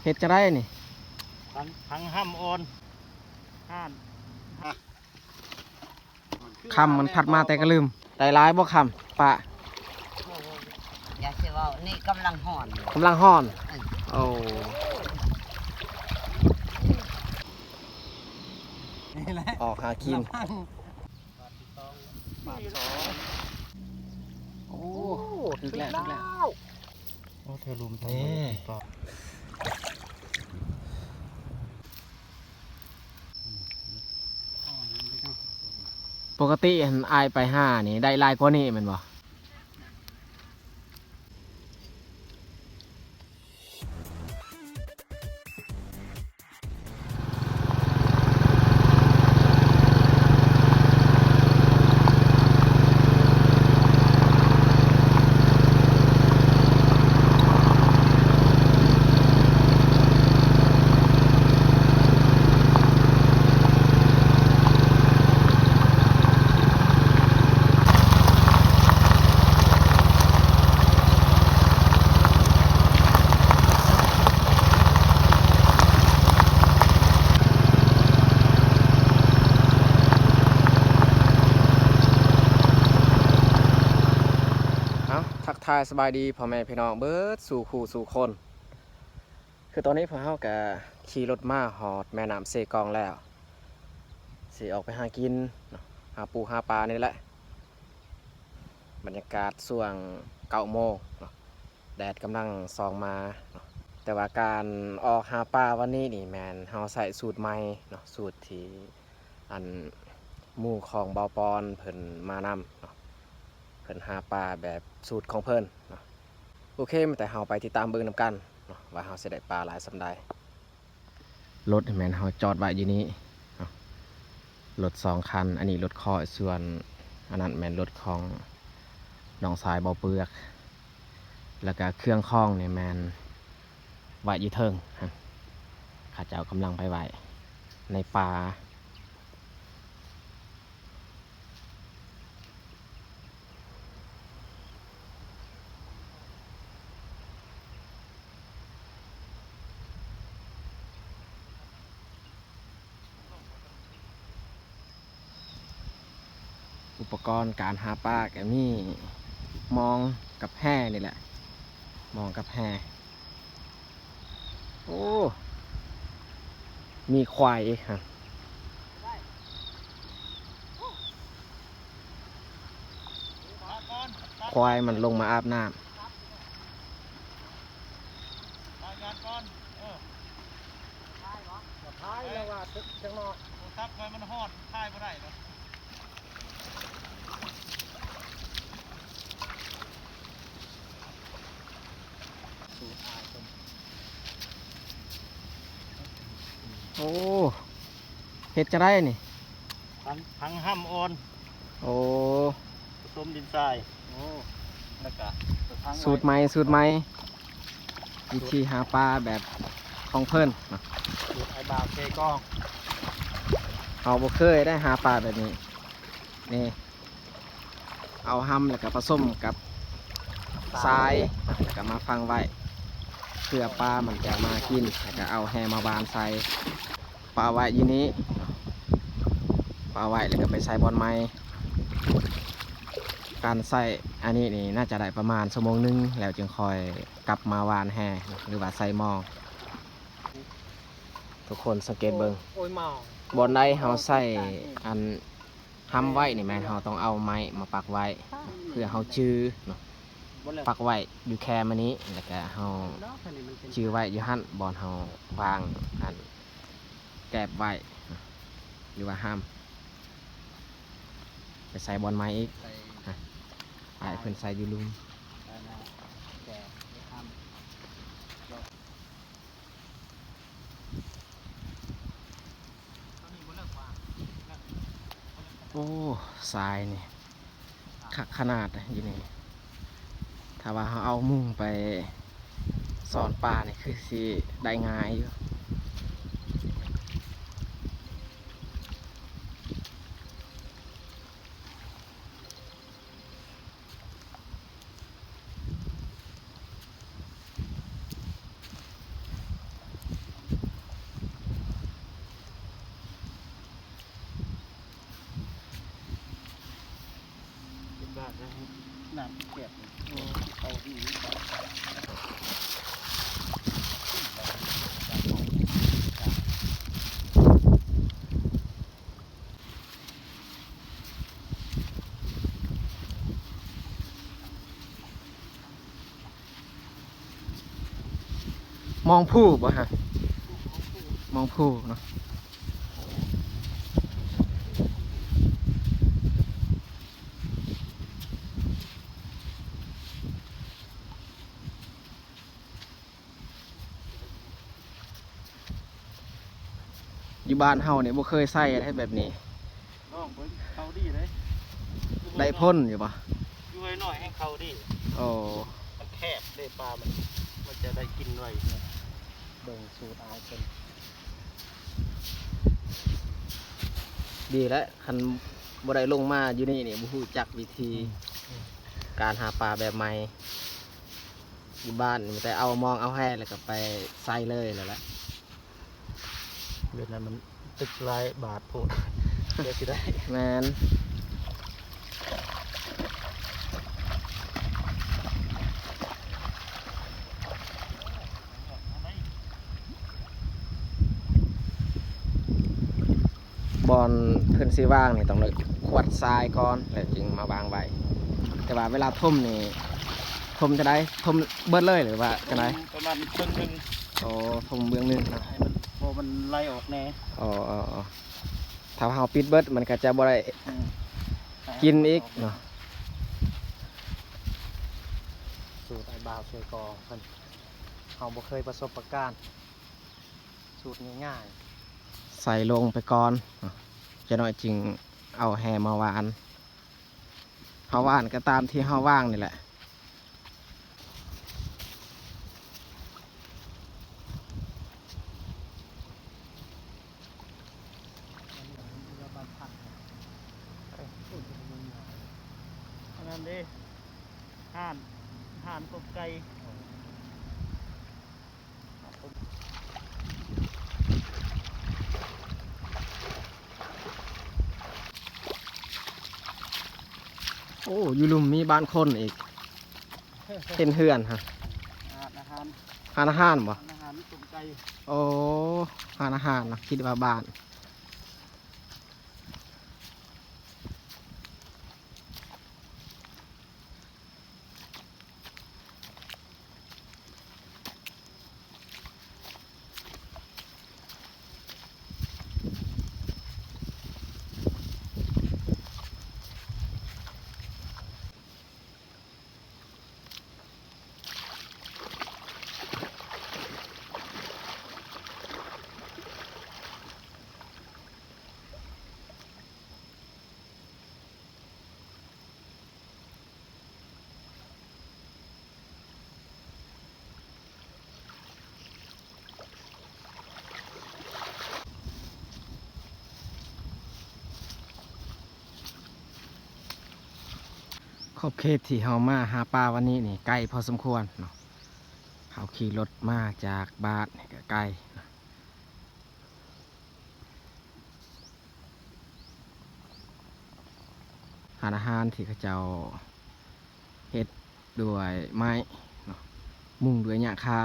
เฮ็ดจะได้นี่ทั้งห้ำออนห้านคำมันพัดมาแต่ก็ลืมได้ร้ายบ่คำปะอย่าเสียว่านี่กำลังห่อนโอ้ออกหากินโอ้ถึงแล้วโอ้เธอลุมปกติเห็นอายไป5นี่ได้ลายกว่านี้แม่นบ่ทักทายสบายดีพ่อแม่พี่น้องเบิดสู่คู่สู่คนคือตอนนี้พวกเราก็ขี่รถมาหอดแม่น้ำเซกองแล้วสิออกไปหากินหาปูหาปลานี่แหละบรรยากาศช่วง9 โมงแดดกำลังส่องมาแต่ว่าการออกหาปลาวันนี้นี่แมนเราใส่สูตรใหม่สูตรที่อันหมู่ของเบาปอนเพิ่นมานำเพิ่นหาปลาแบบสูตรของเพิ่นโอเคแต่เฮาไปติดตามเบิ่งนำกันว่าเฮาสิได้ปลาหลายสำใดรถแม่นเฮาจอดไว้อยู่นี้รถ2 คันอันนี้รถคอยส่วนอันนั้นแม่นรถของน้องสายเบาเปลือกแล้วก็เครื่องคล้องเนี่ยแม่นไว้อยู่เทิงข้าเจ้ากำลังไปไว้ในป่าอุปกรณ์การหาปลาก็มีมองกับแห่นี่แหละมองกับแห่โอ้มีควายอีกครับควายมันลงมาอาบน้ำท้ายแล้วว่าจังหวะทับไว้มันฮอดท้ายบ่ได้เนาะโอ้เฮ็ดจะได้นี่ทั้งห้ำออนโอ้ผสมดินทรายโอ้แล้วก็สูตรใหม่วิธีหาปลาแบบของเพิ่นสูตรไอ้บ่าวเซกองเอาบ่เคยได้หาปลาแบบนี้นี่เอาห้ำแล้วก็ผสมกับทรายแล้วก็มาฟังไว้เพื่อปลามันจะมากินแล้วก็เอาแหมาบานใส่ปลาไว้ยีนี้ปลาไว้แล้วก็ไปใส่บอลไม้การใส่อันนี้นี่น่าจะได้ประมาณ1 ชั่วโมงแล้วจึงคอยกลับมาวานแหหรือว่าใส่หม้อทุกคนสังเกตเบิ่งบนได้เราใส่อันห้ำไว้นี่แม่เราต้องเอาไม้มาปักไว้เพื่อเราจื้อปักไว้อยู่แค่มานี้แล้วก็เราจื้อไว้อยู่หั่นบอนเราวางอันแกบไว้หรือว่าห้ำไปใส่บอลไม้อีกไอ้เพิ่นใส่อยู่ลุมโอ้ทรายนี่ขนาดอยู่นี่ถ้าว่าเขาเอามุ่งไปสอนปลาเนี่ยคือสิได้ง่ายอยู่ หนักเก็บเขาดี มองผู้ป่ะฮะมองผู้เนาะอยู่บ้านเฮาเนี่ยบ่เคยใส่อะไรแบบนี้ น้องเพิ่นเขาดีเลย ได้พ่นอยู่ปะ อยู่หน่อยให้เขาดี โอ้ มันแคบได้ปลามันจะได้กินไว้เบิ่งสูตรเอาเป็น ดีแล้วคันบ่ได้ลงมาอยู่นี่บ่ฮู้จักวิธีการหาปลาแบบใหม่อยู่บ้านมีแต่เอามองเอาแห่แล้วก็ไปใส่เลยแล้วแหละ เวลามันตึกลายบาทโพดเดี๋ยวสิได้ แมนบอลเพิ่นสิว่างนี่ต้องเลยขวดทรายก่อนแล้วจึงมาวางไว้แต่ว่าเวลาท่มนี่ท่มจะได้ท่มเบิดเลยหรือว่าจะได้ ประมาณครึ่งหนึง โอ้ท่มเบื้องหนึงนะ ให้มันพอมันไล่ออกแน่ อ๋อถ้าเฮาปิดเบิดมันก็จะบ่ได้กินอีกเนาะ สูตรไอ้บ่าวช่วยกอเพิ่นเขาบ่เคยประสบการณ์สูตรง่าย ใส่ลงไปก่อนเนาะจะหน่อยจึงเอาแฮมาหวานเฮาหวานก็ตามที่เฮาว่างนี่แหละ อันนั้นเด้ห่านตบไก่ โอ้อยู่ลุมมีบ้านคนอีกเป็นเฮือนฮะ อาหาร หานอาหารบ่ อาหารตบไก่ โอ้หานอาหารนะคิดว่าบ้านขอบเขตที่เฮามาหาปลาวันนี้นี่ไกลพอสมควรเนาะเฮาขี่รถมาจากบ้านนี่ก็ไกลนะหานอาหารที่เขาเจ้าเฮ็ดด้วยไม้เนาะมุงด้วยหญ้าคา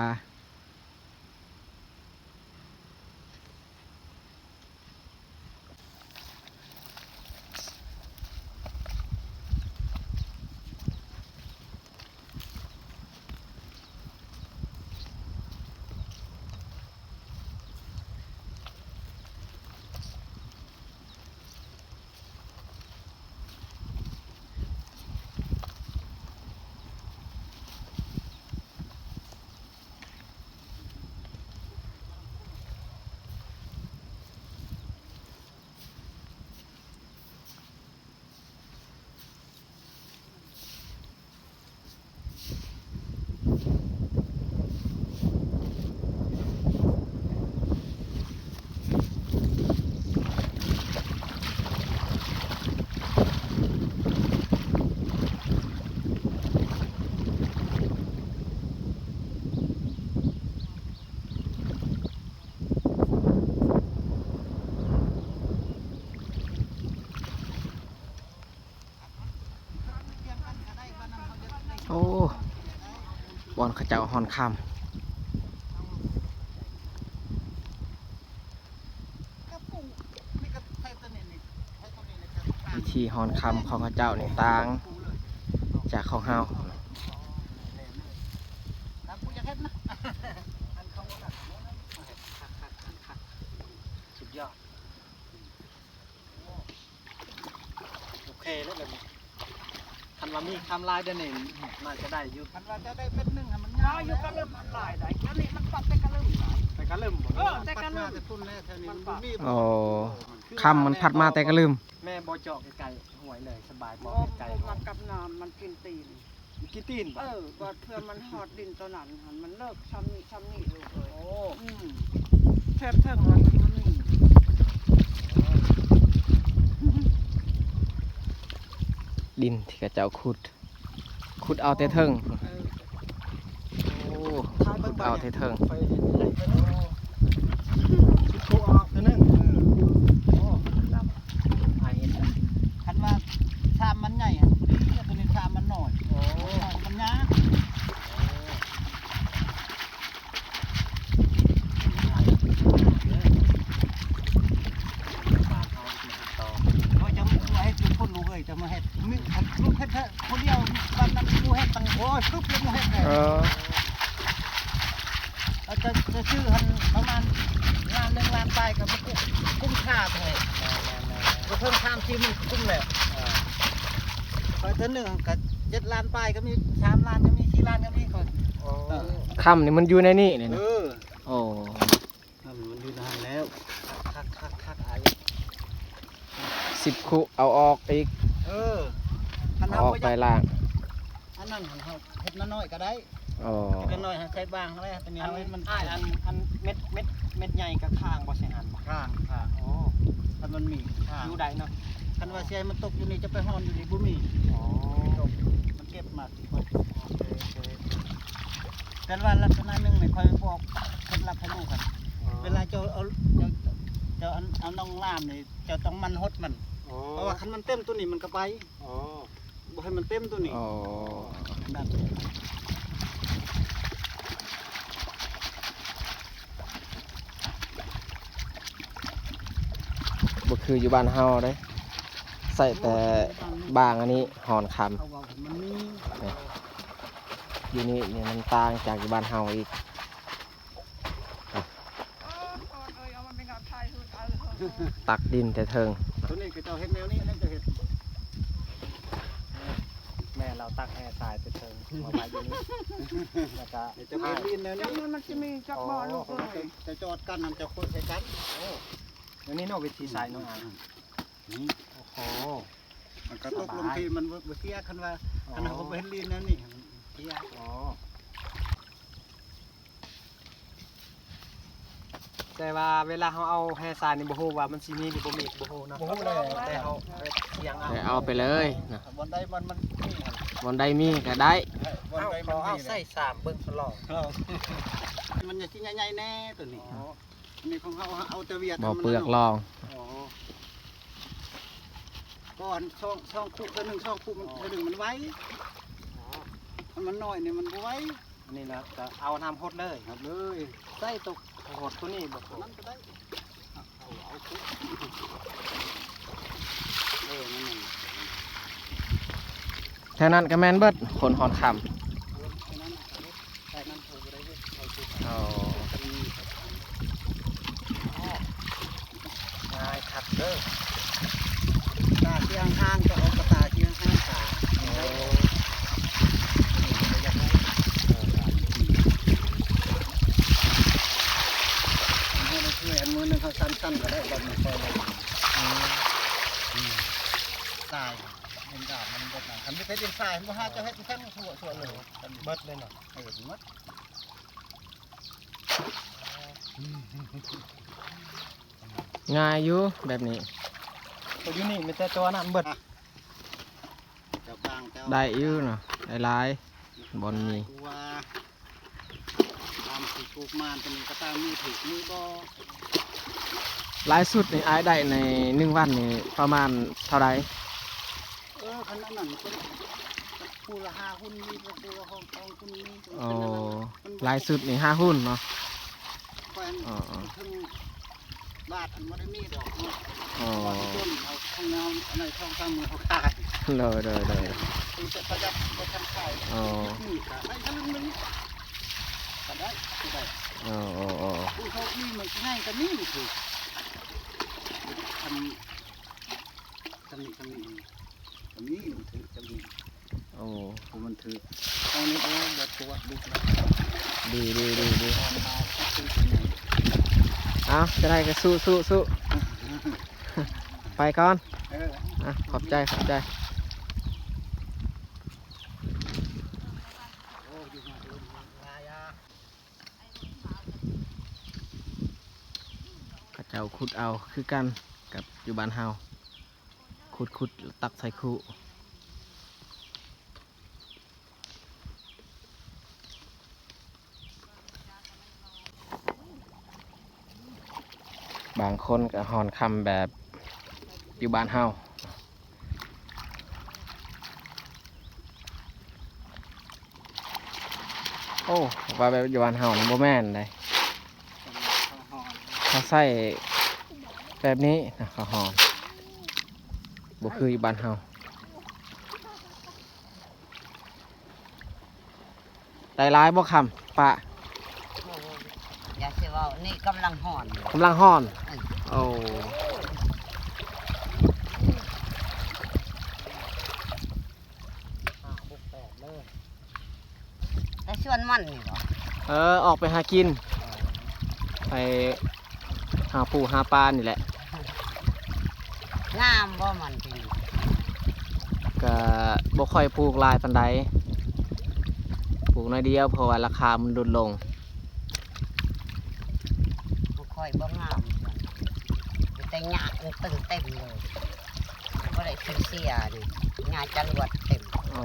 เขาเจ้าฮอนค่ำวิธีฮอนค่ำของเขาเจ้านี่ต่างจากของเฮา สุดยอดโอเคแล้วแบบนี้คันว่ามีคำลายเดินเองน่าจะได้อยู่ คันว่าจะได้เป็นหนึ่งให้มันยาวอยู่ก็เริ่มมันหลายได้แล้วนี่มันปัดไปก็เริ่มหลาย แต่ก็เริ่ม แต่ก็เริ่มแต่พุ่นแน่เท่านี้มันบ่มี โอ้คำมันพัดมาแต่ก็ลืม แม่บอเจาะไกลๆหวยเลยสบายบ บ่ อไกล มันกับน้ำมันกินตีน ๆกี่ตีนบ่ ว่าเพื่อมันหอดดินตัวนั้นหันมันเลิกช้ำนี่ลูกเลย โอ้ แทบเท่งมันนี่ ดินที่เขาเจ้าขุดเอาแต่เทิงโอ้ขุดเอาแต่เทิง ไปเห็นอะไรไปโอ้ชุดโคออกตัวนึงโอ้ลำเห็นแล้ว คันว่าชามมันใหญ่อ่ะพอดีตัวนี้ชามมันน้อย โอ้ มันยาก เขาจะมาให้ทุกคนรู้เลยจะมาให้มีลูกเฮ็ดคนเดียววันนั้นลูกเฮ็ดตั้งโอ้ยครึบเลยลูกเฮ็ดเลย เราจะชื่อหันประมาณ1 ล้านไปกับกุ้งค่าเลยก็เพิ่มข้ามทีมันกุ้งแล้วคอยตัวหนึ่งกับ7 ล้านไปก็มี3 ล้านก็มี4 ล้านก็มีคน คำนี่มันอยู่ในนี่นี่นะโอ้ มันอยู่นานแล้วคักไอ้ 10 คุเอาออกอีก คัน เอาออกไปล่าง อันนั้นเขาเฮ็ดน้อยก็ได้ โอ้ เฮ็ดน้อยใช้บางอะไรตัวนี้ อัน เอาไว้มัน อันเม็ดใหญ่กับข้างบ่ใช่อันบ่ ข้างโอ้ถ้ามันมีข้าง อยู่ใดเนาะ คันว่าเสียมันตกอยู่นี่จะไปฮ้อนอยู่นี่บ่มี อ๋อ มันเก็บมาสิกันว่าลักษณะหนึ่งไม่ค่อยบอกเคล็ดลับให้ลูกกันเวลาเจ้าเอาน้องล่ามนี่เจ้าต้องมันหดมัน เพราะว่าคันมันเต็มตัวนี้มันก็ไปบ่ให้มันเต็มตัวนี้ โอ้ นั่น บ่คืออยู่บ้านเฮาเด้ใส่แต่บางอันนี้หอนค เขาว่ามันมี ำอยู่นี่นี่มันต่างจากอยู่บ้านเฮาอีก เอามันเป็นกับไทยคือ ตักดินแต่เทิง ตัวนี้คือเจ้าเฮ็ดแนวนี้นั่นจะเฮ็ด แม่เราตักแอร์ทรายไปเทิงมาไว้อยู่นี่แล้วก็ จะเป็นดินแนว จั นี้ กมันจะมีจักบ่อลูกเลย จะจอดกันนำจะคนใช้กัน อันนี้เนาะวิธีใส่เนาะอ่ะ นี่ โอ้โห มันก็ตกลงที่มันบ่เสียคันว่าคันเขาบ่เฮ็ดลีนแนวนี้เสีย อ๋อแต่ว่าเวลาเขาเอาแฮร์ทรายนี่บ่ฮู้ว่ามันสิมีหรือบ่มีบ่ฮู้เนาะบ่ฮู้เลยแต่เขาเสียงเอา แต่เอาไปเลยนะ บนใดมันนี่หั่น วันใดมีก็ได้ บนใดมัน เอา นี่ ใส่3เบิ่งตลอด มันจะชิ้นใหญ่ๆแน่ตัวนี้นี่ของเขาเอาแต่เวียด บ่เปลือกลอง ก่อนช่องคุกตัวหนึ่งช่องคุกมันตัวหนึ่งมันไว้มันน้อยเนี่ยมันไว้ อันนี้นะจะเอาน้ำฮดเลย ครับเลย ใส่ตกหดตัวนี้บ่ นั่นก็ได้เอาคุกนั่น แค่นั้นก็แม่นเบิดคนหอนคำ นั่นใส่นั่นถูกได้เลยเอาคุก โอ้ ง่ายคักเด้อ ตาเชียงห้างก็เอากระตาเชียงห้างตาให้เราช่วยอันมือหนึ่งเขาสั้นๆก็ได้บอลมันคอยเลยตายเป็นดาบมันบดหนังทำให้เพชรเป็นสายมันหาจะให้ทั้งส่วนเลย เบิดเลยเนาะ มัด ง่ายอยู่แบบนี้ ตัวอยู่นี่มีแต่ตัวนั้นเบิด เจ้ากลางเจ้า ได้อยู่เนาะได้หลายบนมี ว่าตามถูกถูกมานเป็นกระตามมือถูกมือก็ หลายสุดนี่อายได้ใน1 วันนี่ประมาณเท่าไร ขนาดนั้นก็ คู่ละ5หุ้นมีคู่ละ2หุ้นมี อ๋อลายสุดนี่5 หุ้นเนาะ ค่อยถึงบาทอันบ่ได้มีดอกเนาะ อ๋อ ต้นเอาข้างแนวอันไหนช่อง3มือเขาขาย เลย คือจะประหยัดบ่ทันขาย อ๋อ นี่ก็ได้สลึงนึงก็ได้ก็ได้ อ๋อ ผู้เขามีมันง่ายก็นี่คือทำนี่ก็มีมันถือจะมี โอ้ ผมมันถือเอานี่เอาแบบตัวดูนะ ดี ตอนมาก็คือเป็นไง เอาจะได้ก็สู้ ไปก่อน เออ อ่ะขอบใจ โอ้อยู่มาดูลายา เขาเจ้าขุดเอาคือกันกับอยู่บ้านเฮาขุดแล้วตักใส่คุบางคนก็หอนคำแบบอยู่บ้านเฮาโอ้ว่าแบบอยู่บ้านเฮานี่บ่แม่นเลยเขาใส่แบบนี้นะเขาหอนบ่คืออยู่บ้านเฮาได้ร้ายบ่คำปะ อย่าเสียว่านี่กำลังห่อน กำลังห่อน โอ้ 5 6 8เลย แต่ชวนมันนี่เหรอ ออกไปหากิน ไปหาปูหาปลานี่แหละ งามบ่มันจริง ก็บ่ค่อยปลูกหลายปานใดปลูกน้อยเดียวเพราะว่าราคามันลดลง บ่ค่อยบ่งามมันแต่หญ้ามันตึงเต็มเลยบ่ได้ขึ้นเสียนี่หญ้าจรวดเต็ม เอา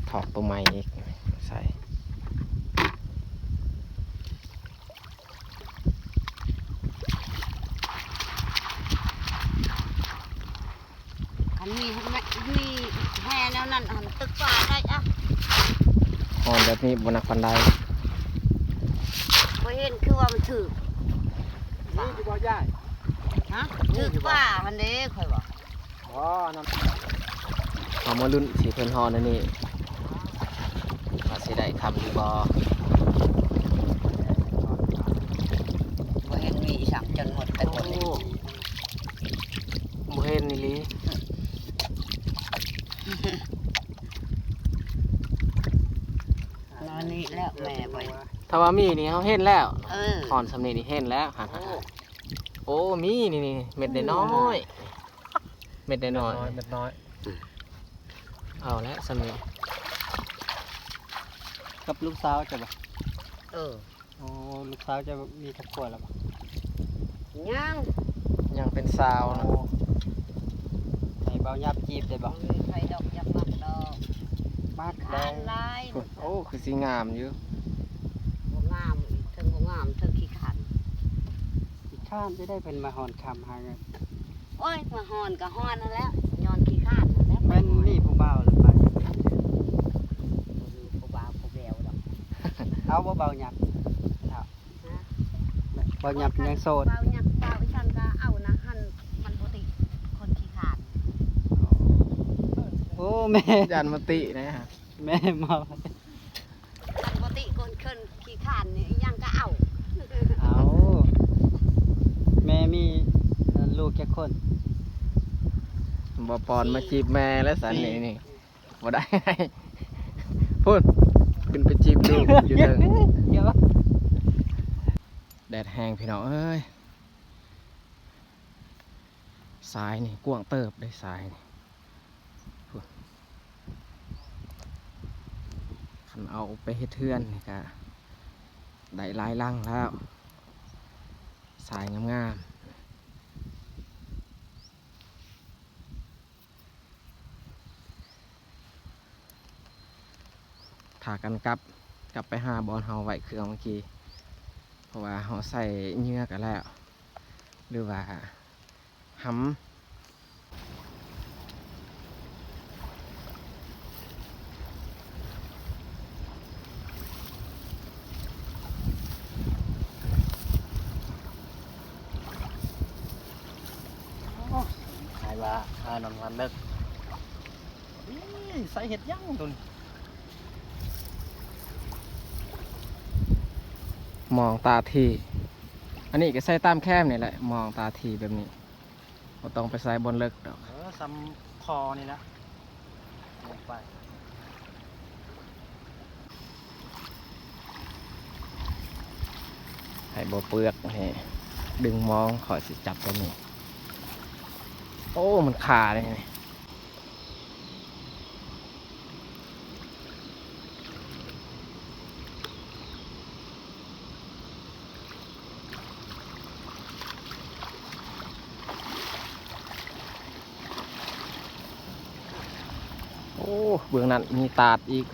ถอกตัวใหม่อีกใส่ อันนี้มีแห่แล้วนั่นอันตึกฟ้าได้อะ หอนแบบนี้บนนักปันได บ่เห็นคือว่ามันถึก นี่อยู่บ่ย่าย ฮะถึกฟ้าอันนี้ค่อยว่า อ๋อน้ำ เอามารุ่นสีเพิ่นหอนอันนี้ว่าสิได้คำหรือบ่ บ่เห็นมีสั่งจนหมดแต่หมดเลย บ่เห็นนี่ลิ นอนนี่แล้วแม่ไป ถ้าว่ามีนี่เขาเห็นแล้ว เออ หอนสำนีนี่เห็นแล้วหันโอ้มีนี่เม็ดน้อยเม็ดน้อย เม็ดน้อย เอาแล้วสำนี กับลูกสาวจะบ่ เออ โอ้ลูกสาวจะมีครอบครัวแล้วบ่ ยัง ยังเป็นสาวนะ ให้เบายับจีบได้บ่ บ่มีใครดอกยักมักดอก มาก ทานลาย โอ้คือสีงามอยู่ บ่งามอีกเทิงบ่งามเทิงขี้ขัน อีกข้ามจะได้เป็นมาหอนคำหาเงิน โอ้ยมาฮอนก็ฮอนนั่นแหล้วย้อนขี้ขันนั่นแหละ แม่นมีผู้บ่าวหรือเปล่า ผู้บ่าวผู้แววดอก เอาบ่เบาหยับเอาเบาหยับยังโสด เบาหยักเบาอีฉันก็เอานะหันมันบ่ติคนขี้ขัน โอ้แม่ ยันมตินะฮะ แม่เมา มันบ่ติคนขี้ขันนี่ยังก็เอา เอาแม่มีลูกแค่คน บ่ปอนมาจีบแม่แล้วสันนี่นี่บ่ได้ พูดขึ้นไปจีบลูกอยู่เถิง เดี๋ยว แดดแห้งพี่น้องเอ้ยสายนี่กว้างเติบได้สายนี่พูดคันเอาไปเฮ็ดเทือนนี่ก็ได้หลายลังแล้วสายงามๆถากันกลับไปหาบอลเฮาไว้เครื่องเมื่อกี้เพราะว่าเฮาใส่เหงื่อกันแล้ว หรือว่าหหายว่าหานอนวันเลิกใส่เห็ดย่างตุน ำมองตาทีอันนี้ก็ใส่ตามแคมนี่แหละมองตาทีแบบนี้บ่ต้องไปใส่บนเลิกดอก ซ้ำคอนี่นะลงไป ให้บ่เปลือกนี่ดึงมองขอสิจับตัวนี้โอ้มันขาเลยนี่โอ้เบื้องนั้นมีตาดอีก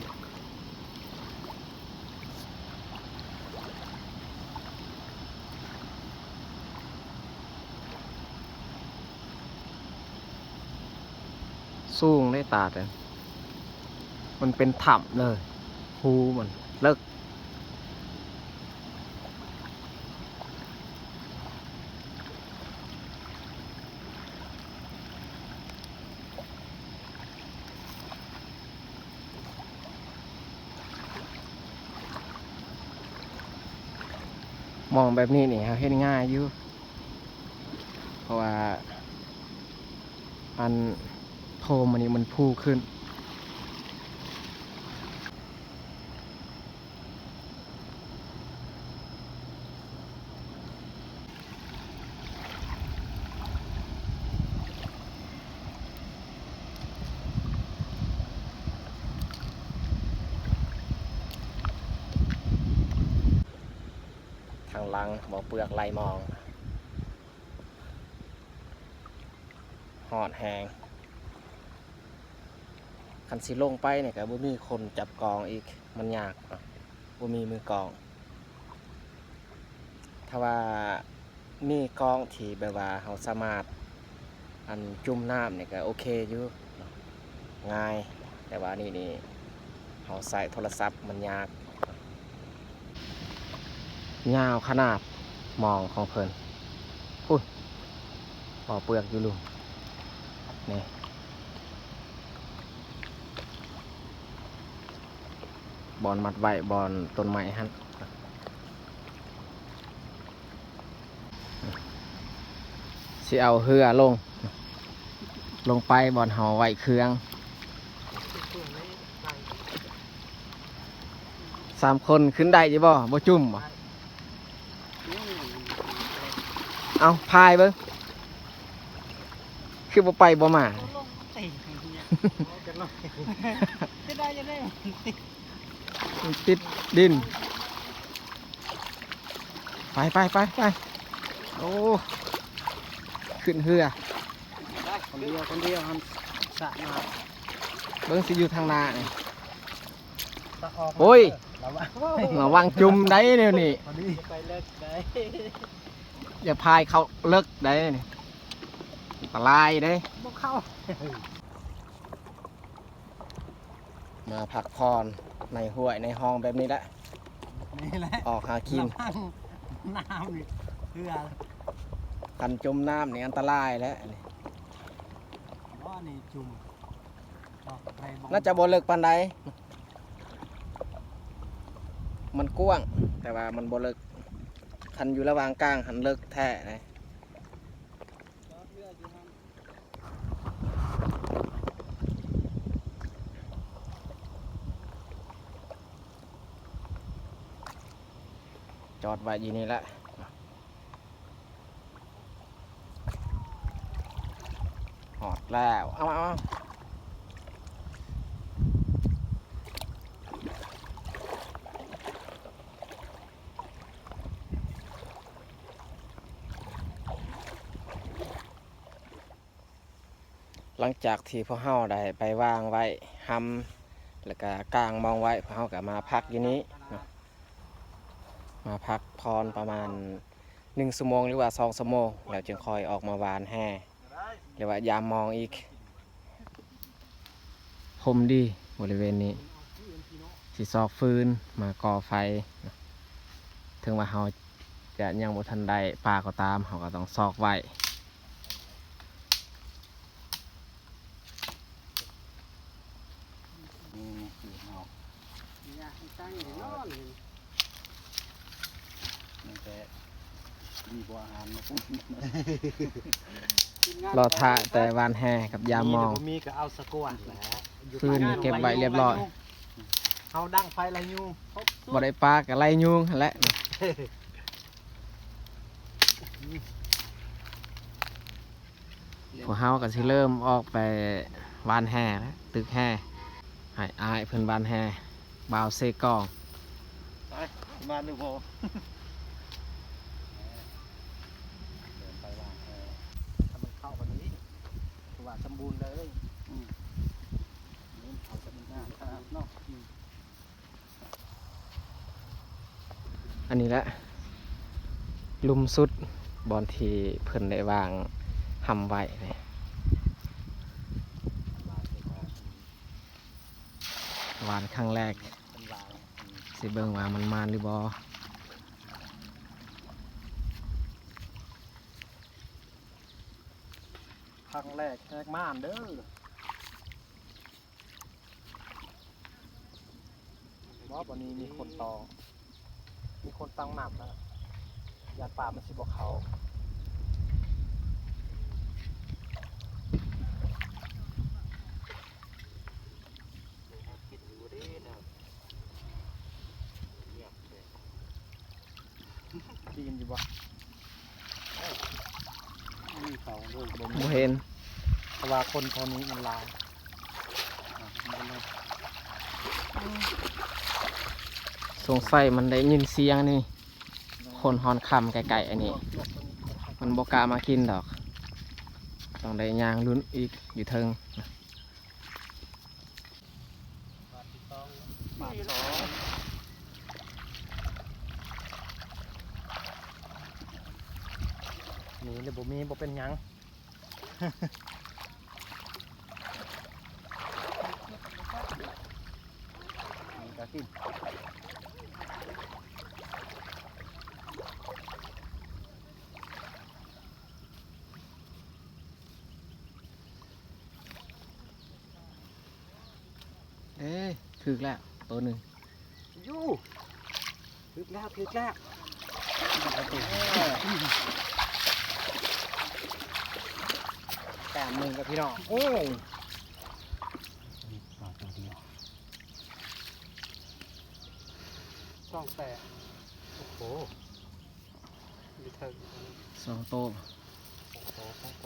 สูงได้ตาดเลยมันเป็นถ้ำเลยหูมันเลิกมองแบบนี้นี่ครับเห็นง่ายอยู่เพราะว่าอันโพรมอันนี้มันพูขึ้นทางหลังบ่อเปลือกไหลมองหอดแหงคันสิลงไปเนี่ยก็บ่มีคนจับกองอีกมันยากเนาะบ่มีมือกอง ถ้าว่ามีกองที่แบบว่าเราสามารถอันจุ่มน้ำเนี่ยก็โอเคอยู่เนาะง่ายแต่ว่านี่เราใส่โทรศัพท์มันยากยาวขนาดมองของเพิ่นอุ้ยบ่อเปลือกอยู่ลุงนี่บอนมัดไว้บอนต้นไม้ฮั่นสิเอาเรือลงไปบอนเฮาไว้เครื่อง3 คนขึ้นได้จีบ่จุ่มบ่เอาพายเบิ้งคือบ่ไปบ่มา จะได้จะได้ มันติดดินไปโอ้ขึ้นเรือ คนเดียวมันสะมา เบิ้งสิอยู่ทางหน้านี่ ตะออก โอ้ย ระวัง ระวังจุ่มได้เนี่ยนี่ พอดีไปเลิกได้ อย่าพายเขาเลิกได้นี่อันตรายได้ บ่เข้า มาพักผ่อนในห้วยในห้องแบบนี้แหละ นี่แหละ ออกหากิน ระวังน้ำนี่เพื่อ กันจมน้ำนี่อันตรายแล้วนี่ ว่านี่จุ่มออกไปบ่ น่าจะบ่เลิกปานใดมันกว้างแต่ว่ามันบ่เลิกคันอยู่ระหว่างกลางหันเลิกแท้นะจอดไว้อยู่นี่แหละหอดแล้วเอาหลังจากที่พวกเฮาได้ไปวางไว้หำแล้วก็กางมองไว้พวกเฮาก็มาพักอยู่นี้เนาะมาพักพรประมาณ 1 ชั่วโมงหรือว่า2 ชั่วโมงแล้วจึงค่อยออกมาหวานแห่หรือว่ายามมองอีกคมดีบริเวณนี้สิซอกฟืนมาก่อไฟถึงว่าเราจะยังบ่ทันได้ปลาก็ตามเราก็ต้องซอกไว้ รอท่าแต่วานแห่กับยามมอง มีก็เอาสะกวนแหละ ฟืนนี่เก็บไว้เรียบร้อย เอาดังไฟไรยู บ่ได้ปลากับไล่ยุงหั่นแหละพวกเฮาก็สิเริ่มออกไปวานแห่แล้วตึกแห่ให้อายเพิ่นวานแห่บ่าวเซกอง ไปมาดูโพถ้ามันเข้าแบบนี้ถือว่าสมบูรณ์เลยเอาจะเป็นหน้าครับเนาะ อันนี้แหละลุมสุดบอนที่เพิ่นได้วางหำไว้นี่วานครั้งแรกสิเบิ่งว่ามันมานหรือบ่ ครั้งแรกแรกม่านเด้อว่าวันนี้มีคนตองมีคนตั้งหนักนะยาป่ามันสิบอกเขาดีนอยู่บ่มีเขาด้วย บ่เห็น เพราะว่าคนเท่านี้มันลาย สงสัยมันได้ยินเสียงนี่คนฮอนคำไกลๆอันนี้มันบ่กล้ามากินดอกต้องได้ย่างลุ้นอีกอยู่เทิง บาทสองนี่เดี๋ยวบ่มีบ่เป็นหยัง นี่ก็กิน เอ้ยถึกแล้วตัวหนึ่ง ยูถึกแล้วถึกแล้วแต้มหนึ่งกับพี่น้องโอ้ยตัวเดียวช่องแปดโอ้โหมีเถิง 2 โตว โอ้โห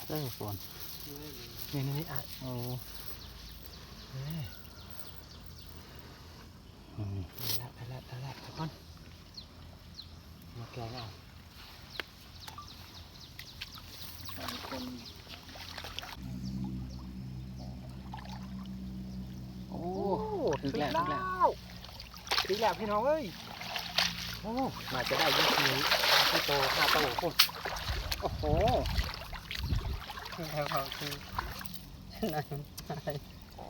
ได้ฝนนี่อ่ะโอ้ไปแล้วทุกคนมาแกงเอา โอ้ถึกแล้วถึกแล้ว พี่น้องเอ้ยโอ้มาจะได้ยี่สิบที่โต5 โตคนโอ้โหแล้วเขาคือโอ้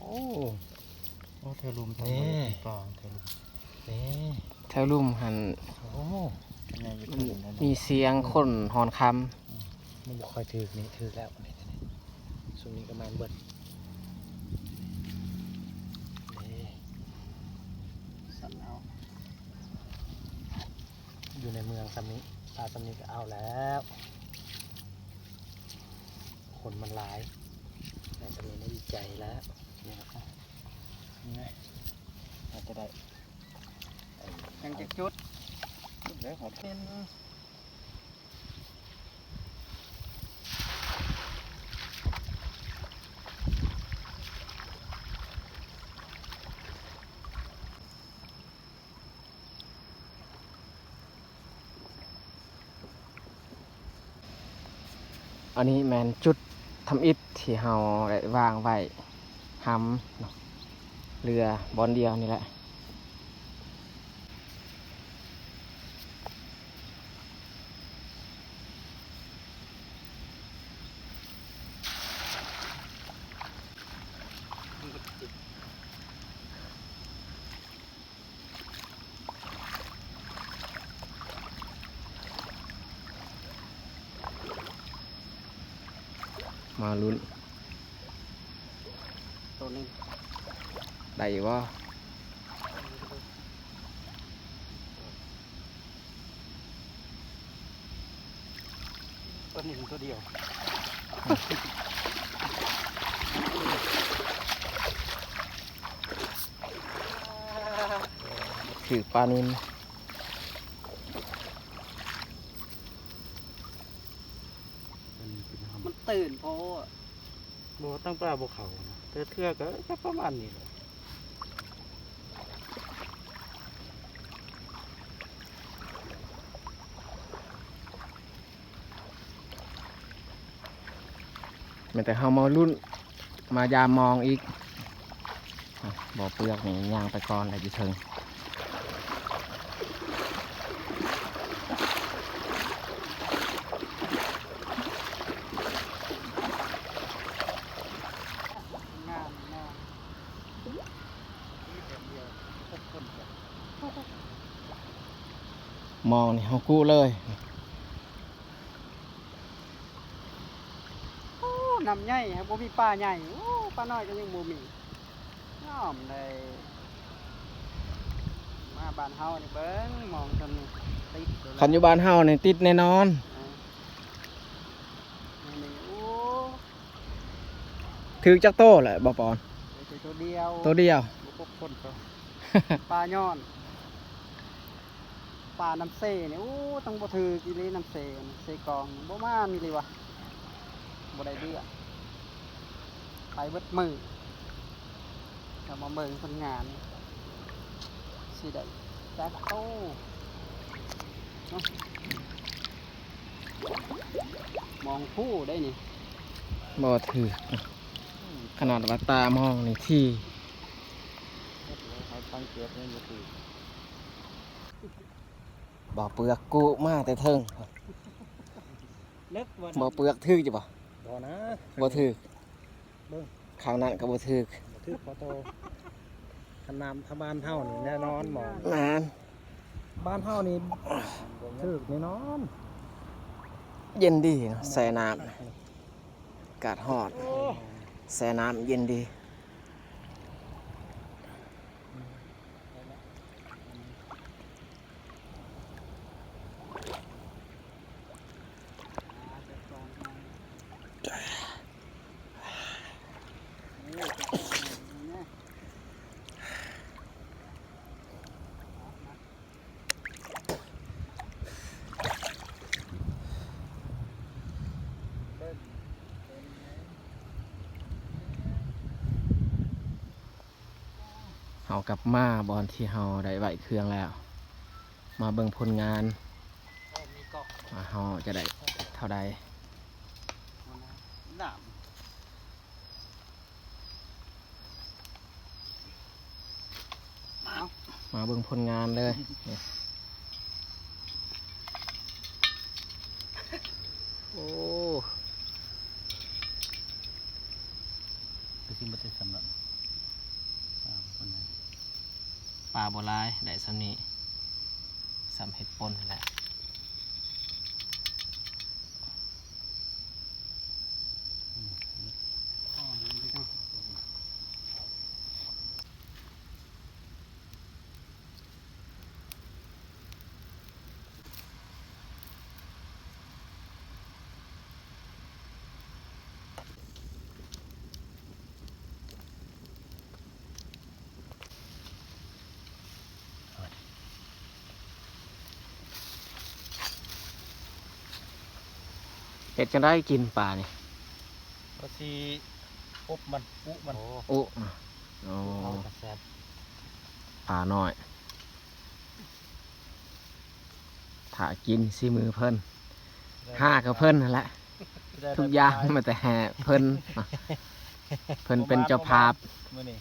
เธอลุมทำอะไรกลางเธอลุมนี่ แถวลุ่มหัน โอ้ยังไงอยู่ มัน ที่นั่น มีเสียงคนฮอนค มันบอกคอยถือนี่ถือแล้วนี่ช่วงนี้ก็มาเบิดนี่สันเอาอยู่ในเมืองซัมนี้ตาซัมนี้ก็เอาแล้ว คนมันหลายแต่ซัมนี้ได้ดีใจแล้วนี่นะครับนี่ไงอาจจะได้ยังจะจุดแล้วขอเป็น ำอันนี้แมนจุดทำอิฐที่เฮาได้วางไว้หำเนาะเรือบอนเดียวนี่แหละ มาลุ้น ตัวนี้ ได้อยู่บ่ ตัวนี้ตัวเดียว ถือปลานิน มันตื่นโพอะ โบตั้งปลาบเขานะแต่เทือกก็ประมาณนี้เลย แม้แต่เฮามาลุ้นมายามมองอีกอ่ะบ่อเปลือกนี่ย่างไปก่อนแล้วจะเชิง งามงาม มองนี่เฮากู้เลย โอ้น้ำใหญ่ครับบ่มีปลาใหญ่โอ้ปลาน้อยก็ยังบ่มีน้อมเลยมาบ้านเฮานี่เบิ่งมองกันนี่ติดเลย คันอยู่บ้านเฮานี่ติดแน่นอน นี่โอ้ ถือจักโตแหละบ่ปอน ยตัวเดียว ตัวเดียว บ่พบคนก็ ปลาย้อนปลาน้ำเสนี่โอ้ต้องบ่ถือกิเลน้ำเสนี่เสกองบ่มามีเลยวะบ่ได้เดือไปเบิดมือจะมาเบิ่งผลงานสิได้จักโตเนาะมองผู้ได้นี่ บ่ถือขนาดว่าตามองนี่ที่ ให้ตั้งเกียรตินี่คือ บ่อเปลือกกู้มาแต่เทิง เล็กวัน บ่อเปลือกถือจ้ะบ่ บ่นะ บ่ถือ เบิ่ง ข้างนั้นก็บ่ถือ ถือพอโตขนามทบ้านเฮานี่แน่นอนหมอน นาน บ้านเฮานี่ถือแน่นอน เย็นดีเนาะแช่น้ำอากาศฮอดแช่น้ำเย็นดี เฮากลับมาบอนที่เฮาได้ไหวเครื่องแล้ว มาเบิ่งผลงาน มีเกาะ ว่าเฮาจะได้เท่าใด หนาม มาเบิ่งผลงานเลยนี่โอ้ ไปซิบ่ได้สำหรับคนนั้น ปลาบัวลายได้ซ้ำนี้ซ้ำเห็ดป่นนั่นแหละ อ๋อนี่ก็ เห็ดจะได้กินปลานี่ ก็สิอบมันปุมัน โอ้โอ้ เอากระแซบ ปลาน้อยถ้ากินสิมือเพิ่นห้ากับเพิ่นนั่นแหละทุกอย่างมาแต่แห่เพิ่นเพิ่นเป็นเจ้าภาพ มื้อนี้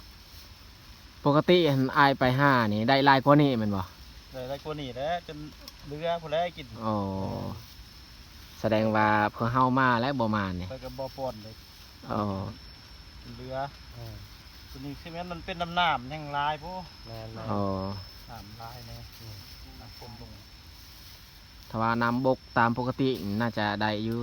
ปกติเห็นอายไปห้านี่ได้หลายกว่านี้แมันบ่ ได้หลายกว่านี้แหล้วจนเรือผู้ใดกิน โอ้แสดงว่าเพื่อเฮามาและบ่มานี่ ไปกับบ่ป่นเลย โอ้ กินเรือตัวนี้คือแม่นมันเป็นน้ำๆแห่งลายพุแม่น โอ้ น้ำลายแน่น้ำฝนลง ถ้าว่าน้ำบกตามปกติน่าจะได้อยู่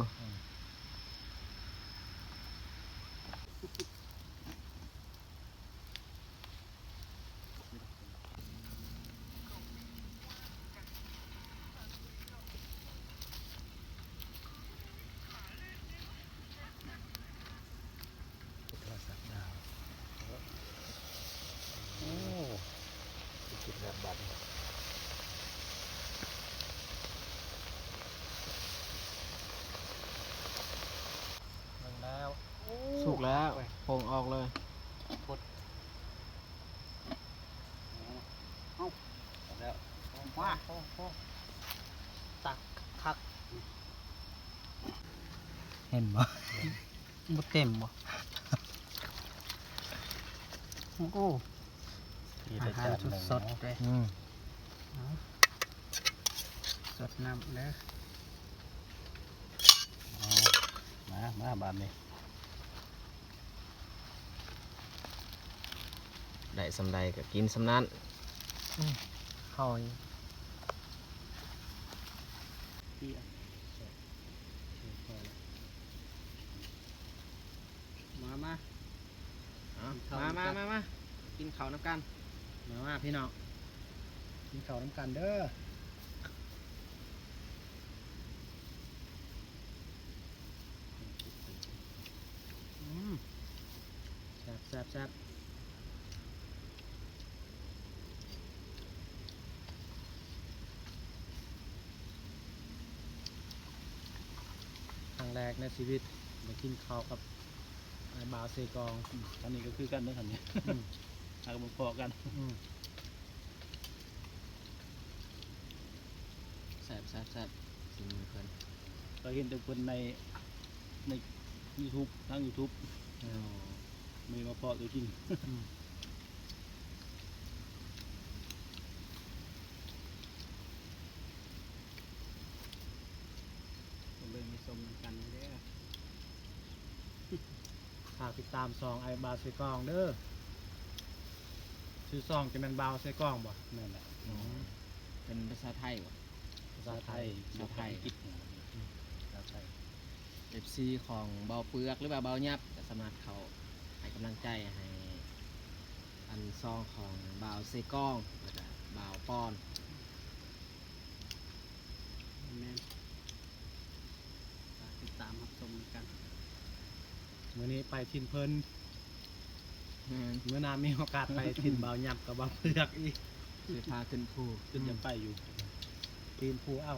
งออกเลย แล้ว ว่าตักคัก เห็นบ่ บ่เต็มบ่โอ้อาหารสดๆเลยสดน้ำเด้อ มาบานนี้ ได้สำใดก็กินสำนั้น เข้ามา มากินข้าวน้ำกัน มาพี่น้องกินข้าวน้ำกันเด้อแซ่บครั้งแรกในชีวิตมากินข้าวกับไอ้บ่าวเซกอง อันนี้ก็คือกันเด้อคันนี้หากบ่พอกัน แซ่บกินมือเพิ่น ก็เห็นแต่คนใน YouTube ทาง YouTube มีมาพอตัวกิน เลยมีสมกันเด้อฝากติดตามซองไอ้บาวเซกองเด้อชื่อซองจะเป็นบาวเซกองบ่ นั่นแหละ เป็นภาษาไทยวะ ภาษาไทย ภาษาไทยกิจภาษาไทย FC ของเบาเปลือกหรือว่าเบายับก็สามารถเขาให้กำลังใจให้อันซองของเบาเซกองแล้วก็เบาปอน แม่นฝากติดตามรับชมกันมื้อนี้ไปทินเพิ่นเมื่อหนามีโอกาสไปทินบาวยับกับบาวเปลือกอีก คือพาขึ้นภู ขึ้นจะไปอยู่ ทีนภูเอ้า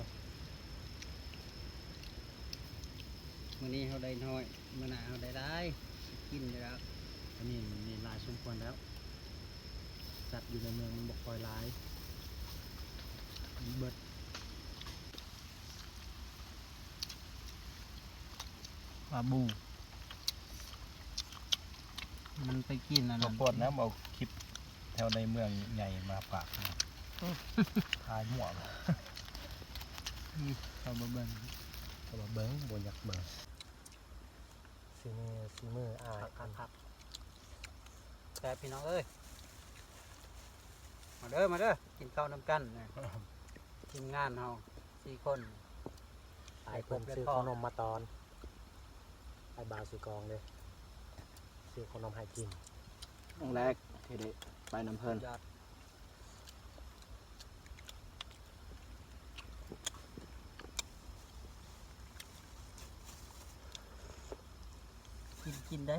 มื้อนี้เขาได้น้อยมื้อหน้าเขาได้หลายกินแล้วอันนี้มันมีหลายสมควรแล้วสัตว์อยู่ในเมืองมันบ่ค่อยหลายมันเบิดปลาบูมันไปกินอัน เรา นั้น ปวดนะเอาคลิปแถวในเมืองใหญ่มาฝากทายมั่วเลย เขาบ่เบิ่ง ก็มาเบิ้งบนยักเบิ้งซีมืออาย ครับแต่พี่น้องเอ้ยมาเด้อกินข้าวนำกันนะทีมงานเฮา4 คน ไอ้คนซื้อขนมมาตอนไอ้บาวซื้อกองเลยซื้อขนมให้กิน ครั้งแรกที่ได้ไปน้ำเพลิน ยอดกินได้